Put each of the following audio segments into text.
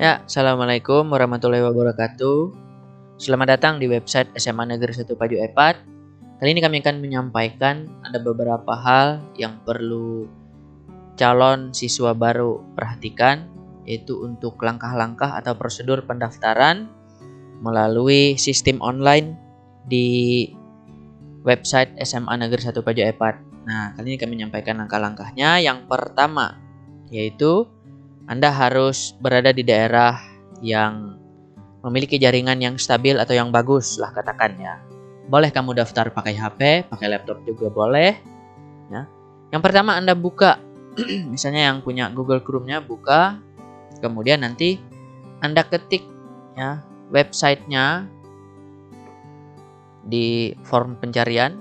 Ya, Assalamualaikum warahmatullahi wabarakatuh. Selamat datang di website SMA Negeri 1 Paju Epat. Kali ini kami akan menyampaikan ada beberapa hal yang perlu calon siswa baru perhatikan, yaitu untuk langkah-langkah atau prosedur pendaftaran melalui sistem online di website SMA Negeri 1 Paju Epat. Nah, kali ini kami menyampaikan langkah-langkahnya. Yang pertama, yaitu Anda harus berada di daerah yang memiliki jaringan yang stabil atau yang bagus lah katakan ya. Boleh kamu daftar pakai HP, pakai laptop juga boleh. Ya. Yang pertama Anda buka, misalnya yang punya Google Chrome-nya buka, kemudian nanti Anda ketik ya websitenya di form pencarian,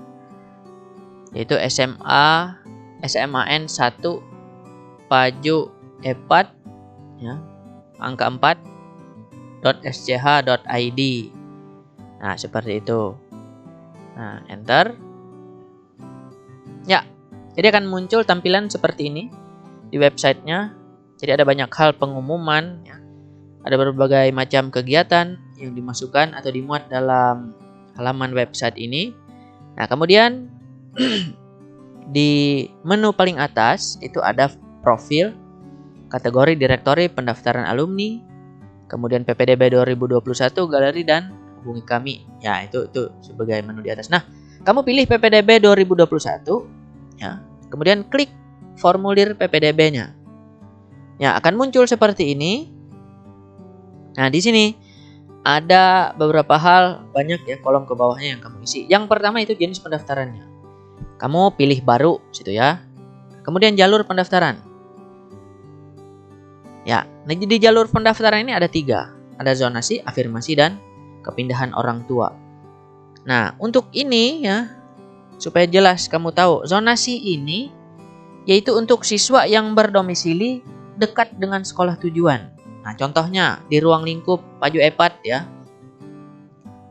yaitu SMAN 1 Paju Epat ya, angka 4.sch.id. Nah, seperti itu. Nah, enter. Ya, jadi akan muncul tampilan seperti ini di websitenya. Jadi ada banyak hal pengumuman ya. Ada berbagai macam kegiatan yang dimasukkan atau dimuat dalam halaman website ini. Nah, kemudian di menu paling atas itu ada profil, kategori direktori pendaftaran alumni, kemudian PPDB 2021, galeri, dan hubungi kami. Ya, itu sebagai menu di atas. Nah, kamu pilih PPDB 2021 ya. Kemudian klik formulir PPDB-nya. Ya, akan muncul seperti ini. Nah, di sini ada beberapa hal, banyak ya kolom ke bawahnya yang kamu isi. Yang pertama itu jenis pendaftarannya. Kamu pilih baru situ ya. Kemudian jalur pendaftaran. Ya, nah di jalur pendaftaran ini ada 3. Ada zonasi, afirmasi, dan kepindahan orang tua. Nah, untuk ini ya, supaya jelas kamu tahu, zonasi ini yaitu untuk siswa yang berdomisili dekat dengan sekolah tujuan. Nah, contohnya di ruang lingkup Paju Epat ya.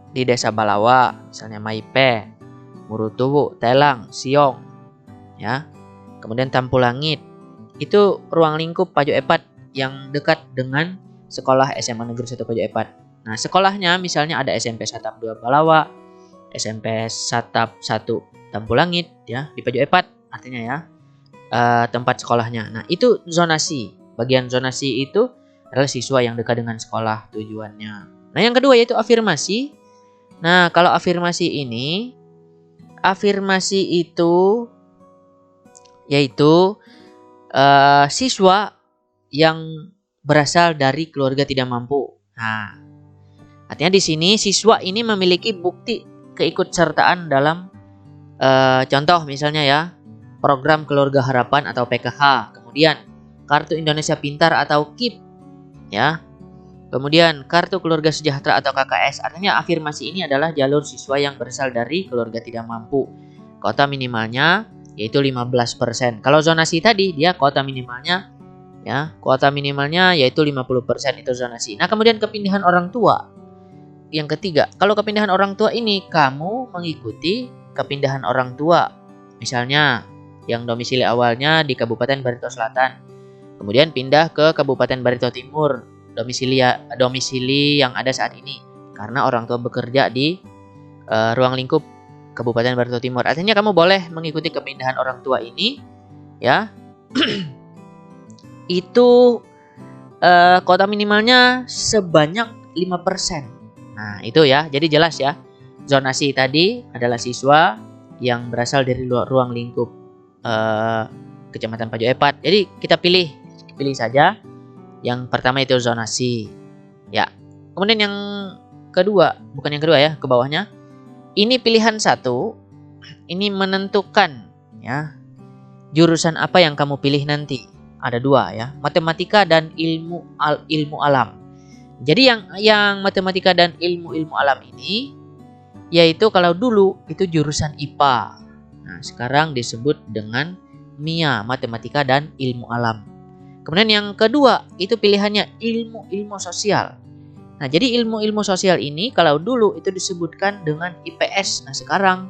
Di Desa Balawa, misalnya Maipe, Murutuwu, Telang, Siong ya. Kemudian Tampulangit. Itu ruang lingkup Paju Epat yang dekat dengan sekolah SMA Negeri 1 Paju Epat. Nah, sekolahnya misalnya ada SMP Satap 2 Balawa, SMP Satap 1 Tampulangit ya, di Paju Epat artinya ya, tempat sekolahnya. Nah, itu zonasi. Bagian zonasi itu adalah siswa yang dekat dengan sekolah tujuannya. Nah, yang kedua yaitu afirmasi. Nah, kalau afirmasi itu yaitu siswa yang berasal dari keluarga tidak mampu. Nah, artinya di sini siswa ini memiliki bukti keikutsertaan dalam contoh misalnya ya, program Keluarga Harapan atau PKH, kemudian Kartu Indonesia Pintar atau KIP ya. Kemudian Kartu Keluarga Sejahtera atau KKS. Artinya afirmasi ini adalah jalur siswa yang berasal dari keluarga tidak mampu. Kuota minimalnya yaitu 15%. Kalau zonasi tadi dia kuota minimalnya yaitu 50%, itu zonasi. Nah, kemudian kepindahan orang tua. Yang ketiga, kalau kepindahan orang tua ini kamu mengikuti kepindahan orang tua. Misalnya yang domisili awalnya di Kabupaten Barito Selatan, kemudian pindah ke Kabupaten Barito Timur, domisili yang ada saat ini, karena orang tua bekerja di ruang lingkup Kabupaten Barito Timur. Artinya kamu boleh mengikuti kepindahan orang tua ini ya. Itu kuota minimalnya sebanyak 5%. Nah, itu ya. Jadi jelas ya. Zonasi tadi adalah siswa yang berasal dari ruang lingkup Kecamatan Paju Epat. Jadi kita pilih saja. Yang pertama itu zonasi. Ya. Kemudian yang kedua, bukan yang kedua ya, ke bawahnya. Ini pilihan 1. Ini menentukan ya jurusan apa yang kamu pilih nanti. Ada 2 ya, matematika dan ilmu alam. Jadi yang matematika dan ilmu alam ini yaitu kalau dulu itu jurusan IPA. Nah, sekarang disebut dengan MIA, matematika dan ilmu alam. Kemudian yang kedua itu pilihannya ilmu sosial. Nah, jadi ilmu sosial ini kalau dulu itu disebutkan dengan IPS. Nah, sekarang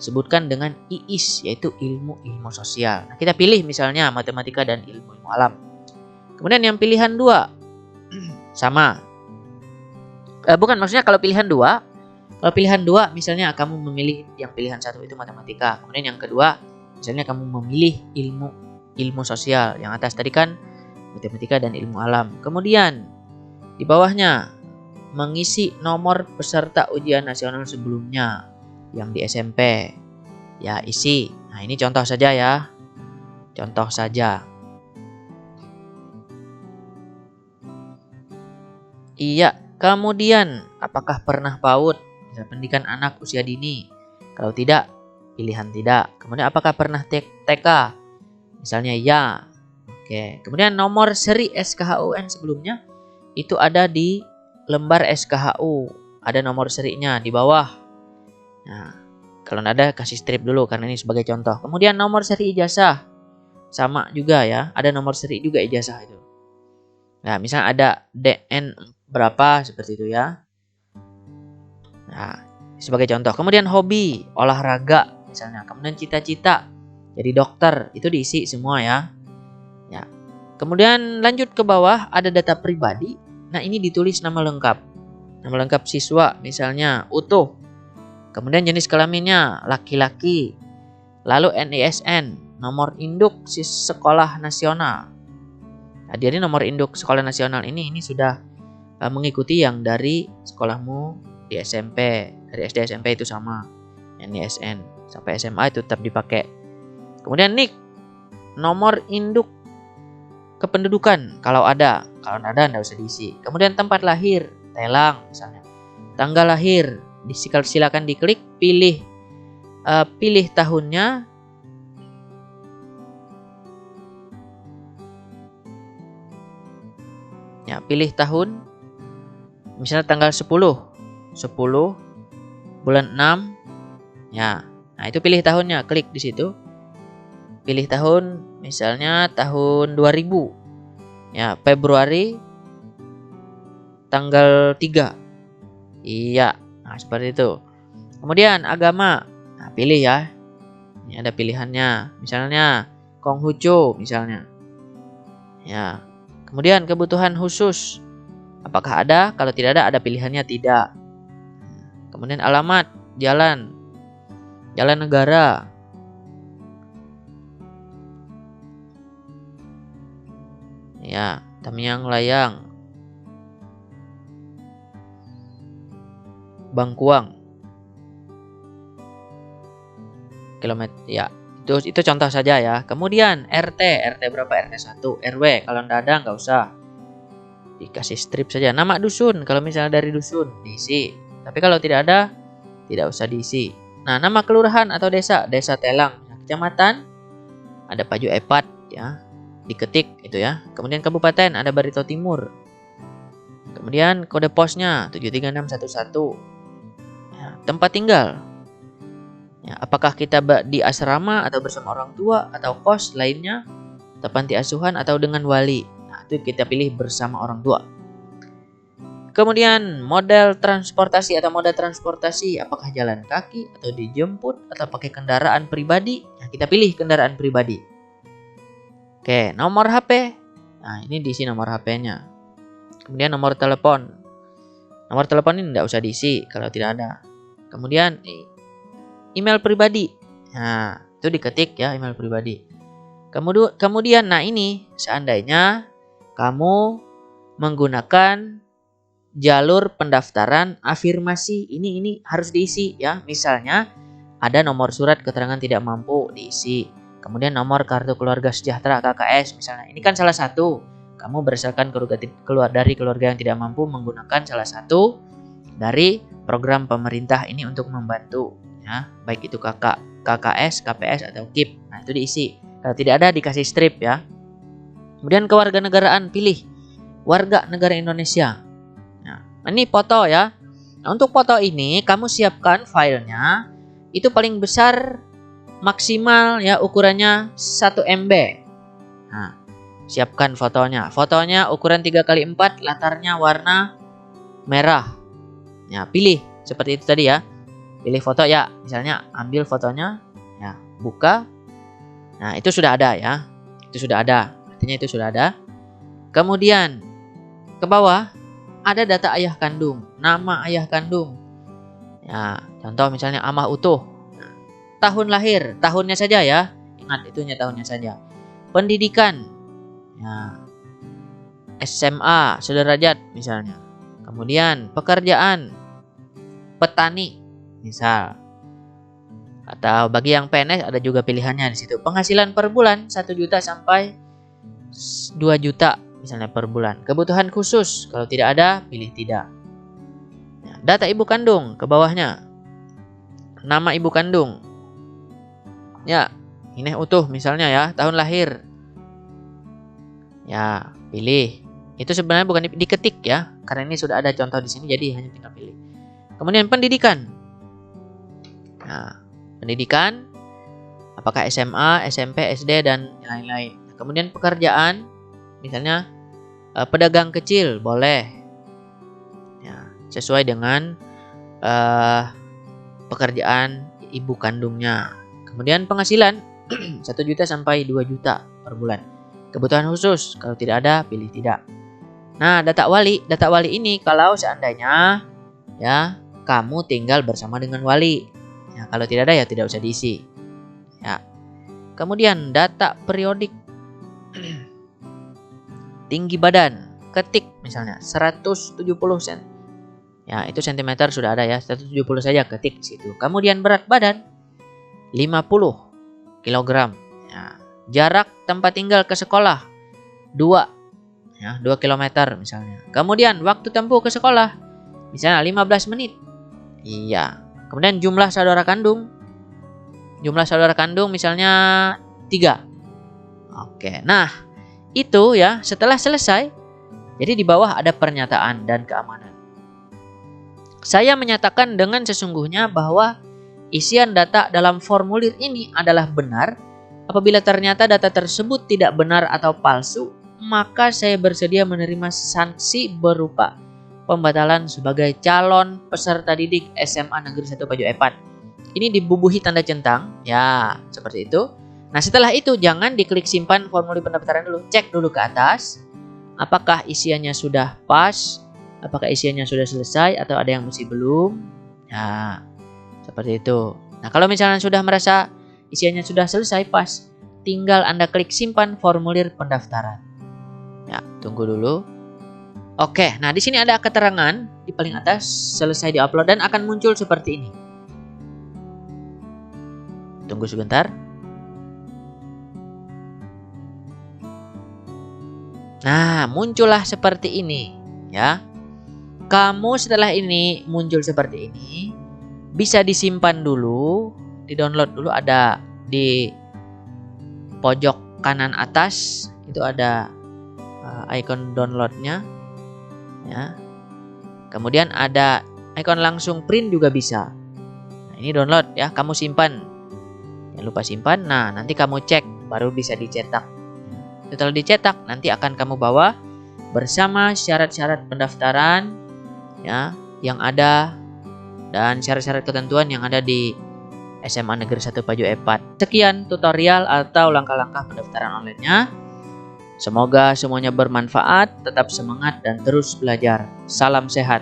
disebutkan dengan IIS, yaitu ilmu sosial. Nah, kita pilih misalnya matematika dan ilmu alam. Kemudian yang pilihan 2 sama. Bukan, maksudnya kalau pilihan dua. Kalau pilihan dua, misalnya kamu memilih yang pilihan satu itu matematika. Kemudian yang kedua, misalnya kamu memilih ilmu sosial. Yang atas tadi kan matematika dan ilmu alam. Kemudian di bawahnya mengisi nomor peserta ujian nasional sebelumnya yang di SMP. Ya, isi. Nah, ini contoh saja ya. Contoh saja. Iya, kemudian apakah pernah PAUD? Bisa pendidikan anak usia dini. Kalau tidak, pilihan tidak. Kemudian apakah pernah TK? Misalnya ya. Oke. Kemudian nomor seri SKHUN sebelumnya itu ada di lembar SKHU. Ada nomor serinya di bawah. Nah, kalau ada kasih strip dulu karena ini sebagai contoh. Kemudian nomor seri ijazah. Sama juga ya, ada nomor seri juga ijazah itu. Nah, misalnya ada DN berapa seperti itu ya. Nah, sebagai contoh. Kemudian hobi, olahraga misalnya. Kemudian cita-cita jadi dokter, itu diisi semua ya. Ya. Kemudian lanjut ke bawah ada data pribadi. Nah, ini ditulis nama lengkap. Nama lengkap siswa misalnya utuh. Kemudian jenis kelaminnya laki-laki. Lalu NISN, nomor induk sekolah nasional. Nah, jadi nomor induk sekolah nasional ini sudah mengikuti yang dari sekolahmu di SMP. Dari SD SMP itu sama. NISN sampai SMA itu tetap dipakai. Kemudian NIK, nomor induk kependudukan kalau ada. Kalau tidak ada enggak usah diisi. Kemudian tempat lahir, Telang misalnya. Tanggal lahir, silakan diklik, pilih tahunnya. Ya, pilih tahun. Misalnya tanggal 10 bulan 6. Ya. Nah, itu pilih tahunnya, klik di situ. Pilih tahun, misalnya tahun 2000. Ya, Februari tanggal 3. Iya. Nah, seperti itu. Kemudian agama. Nah, pilih ya. Ini ada pilihannya. Misalnya Konghucu misalnya. Ya. Kemudian kebutuhan khusus. Apakah ada? Kalau tidak ada pilihannya tidak. Kemudian alamat, jalan negara. Ya, Tamiang Layang, Bangkuang. Kilometer ya. Itu contoh saja ya. Kemudian RT berapa? RT 1, RW kalau enggak ada enggak usah. Dikasih strip saja. Nama dusun kalau misalnya dari dusun diisi. Tapi kalau tidak ada tidak usah diisi. Nah, nama kelurahan atau desa Telang, kecamatan ada Paju Epat ya. Diketik itu ya. Kemudian kabupaten ada Barito Timur. Kemudian kode posnya 73611. Ya, tempat tinggal. Ya, apakah kita di asrama atau bersama orang tua atau kos lainnya, atau panti asuhan atau dengan wali. Nah, itu kita pilih bersama orang tua. Kemudian model transportasi atau moda transportasi, apakah jalan kaki atau dijemput atau pakai kendaraan pribadi? Nah, kita pilih kendaraan pribadi. Oke, nomor HP. Nah, ini diisi nomor HP-nya. Kemudian nomor telepon. Nomor telepon ini tidak usah diisi kalau tidak ada. Kemudian email pribadi. Nah, itu diketik ya, email pribadi. Kemudian, nah ini seandainya kamu menggunakan jalur pendaftaran afirmasi, ini harus diisi ya. Misalnya ada nomor surat keterangan tidak mampu, diisi. Kemudian nomor kartu keluarga sejahtera KKS misalnya. Ini kan salah satu. Kamu berdasarkan dari keluarga yang tidak mampu menggunakan salah satu dari program pemerintah ini untuk membantu ya, baik itu KKS, KPS atau KIP. Nah, itu diisi. Kalau tidak ada dikasih strip ya. Kemudian kewarganegaraan, pilih warga negara Indonesia. Nah, ini foto ya. Nah, untuk foto ini kamu siapkan filenya itu paling besar maksimal ya, ukurannya 1 MB. Nah, siapkan fotonya. Fotonya ukuran 3x4, latarnya warna merah. Ya, pilih seperti itu tadi ya. Pilih foto ya, misalnya ambil fotonya, ya, buka. Nah, itu sudah ada ya. Itu sudah ada. Artinya itu sudah ada. Kemudian ke bawah ada data ayah kandung, nama ayah kandung. Ya, contoh misalnya Amah Utuh. Nah, tahun lahir, tahunnya saja ya. Ingat itunya tahunnya saja. Pendidikan. Ya, SMA, sederajat misalnya. Kemudian pekerjaan, petani misal. Atau bagi yang PNS ada juga pilihannya di situ. Penghasilan per bulan 1 juta sampai 2 juta misalnya per bulan. Kebutuhan khusus, kalau tidak ada pilih tidak. Ya, data ibu kandung ke bawahnya. Nama ibu kandung. Ya, ini utuh misalnya ya, tahun lahir. Ya, pilih. Itu sebenarnya bukan diketik ya, karena ini sudah ada contoh di sini jadi hanya tinggal pilih. Kemudian pendidikan. Nah, pendidikan apakah SMA, SMP, SD dan lain-lain. Kemudian pekerjaan misalnya pedagang kecil boleh. Ya, sesuai dengan pekerjaan ibu kandungnya. Kemudian penghasilan 1 juta sampai 2 juta per bulan. Kebutuhan khusus, kalau tidak ada pilih tidak. Nah, data wali ini kalau seandainya ya kamu tinggal bersama dengan wali. Ya, kalau tidak ada ya tidak usah diisi. Ya. Kemudian data periodik. Tinggi badan, ketik misalnya 170 cm. Ya, itu sentimeter sudah ada ya, 170 saja ketik di situ. Kemudian berat badan 50 kg. Ya. Jarak tempat tinggal ke sekolah 2 ya, 2 km misalnya. Kemudian waktu tempuh ke sekolah misalnya 15 menit. Iya. Kemudian jumlah saudara kandung. Jumlah saudara kandung misalnya 3. Oke. Nah, itu ya setelah selesai. Jadi di bawah ada pernyataan dan keamanan. Saya menyatakan dengan sesungguhnya bahwa isian data dalam formulir ini adalah benar. Apabila ternyata data tersebut tidak benar atau palsu, maka saya bersedia menerima sanksi berupa pembatalan sebagai calon peserta didik SMA Negeri 1 Pajo Epat. Ini dibubuhi tanda centang, ya seperti itu. Nah, setelah itu jangan diklik simpan formulir pendaftaran dulu, cek dulu ke atas, apakah isiannya sudah pas, apakah isiannya sudah selesai atau ada yang masih belum. Ya, seperti itu. Nah, kalau misalnya sudah merasa isiannya sudah selesai pas, tinggal Anda klik simpan formulir pendaftaran. Ya, tunggu dulu. Oke, nah di sini ada keterangan di paling atas selesai diupload dan akan muncul seperti ini. Tunggu sebentar. Nah, muncullah seperti ini, ya. Kamu setelah ini muncul seperti ini, bisa disimpan dulu, di-download dulu, ada di pojok kanan atas itu ada icon downloadnya, ya. Kemudian ada icon langsung print juga bisa. Nah, ini download ya, kamu simpan. Jangan lupa simpan. Nah, nanti kamu cek baru bisa dicetak. Setelah dicetak nanti akan kamu bawa bersama syarat-syarat pendaftaran ya yang ada dan syarat-syarat ketentuan yang ada di SMA Negeri 1 Pajo Epat. Sekian tutorial atau langkah-langkah pendaftaran online-nya. Semoga semuanya bermanfaat, tetap semangat dan terus belajar. Salam sehat.